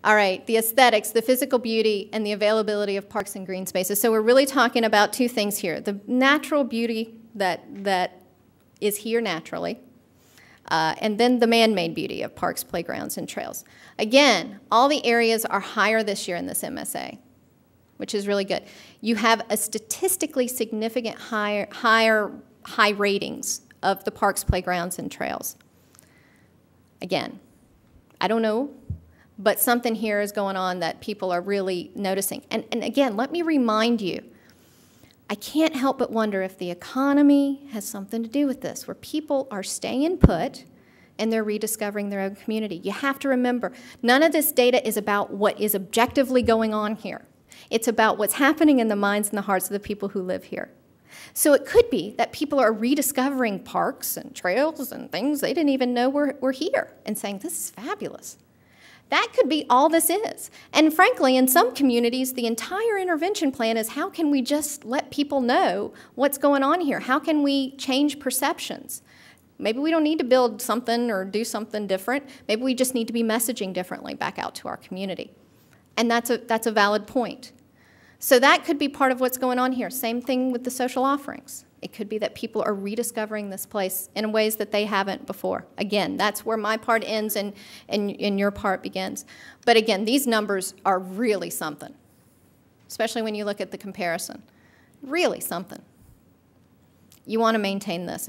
All right, the aesthetics, the physical beauty, and the availability of parks and green spaces. So we're really talking about two things here. The natural beauty that is here naturally, and then the man-made beauty of parks, playgrounds, and trails. Again, all the areas are higher this year in this MSA, which is really good. You have a statistically significant high ratings of the parks, playgrounds, and trails. Again, I don't know, but something here is going on that people are really noticing. And again, let me remind you, I can't help but wonder if the economy has something to do with this, where people are staying put and they're rediscovering their own community. You have to remember, none of this data is about what is objectively going on here. It's about what's happening in the minds and the hearts of the people who live here. So it could be that people are rediscovering parks and trails and things they didn't even know were here and saying, this is fabulous. That could be all this is. And frankly, in some communities, the entire intervention plan is how can we just let people know what's going on here? How can we change perceptions? Maybe we don't need to build something or do something different. Maybe we just need to be messaging differently back out to our community. And that's a valid point. So that could be part of what's going on here. Same thing with the social offerings. It could be that people are rediscovering this place in ways that they haven't before. Again, that's where my part ends and your part begins. But again, these numbers are really something, especially when you look at the comparison. Really something. You want to maintain this.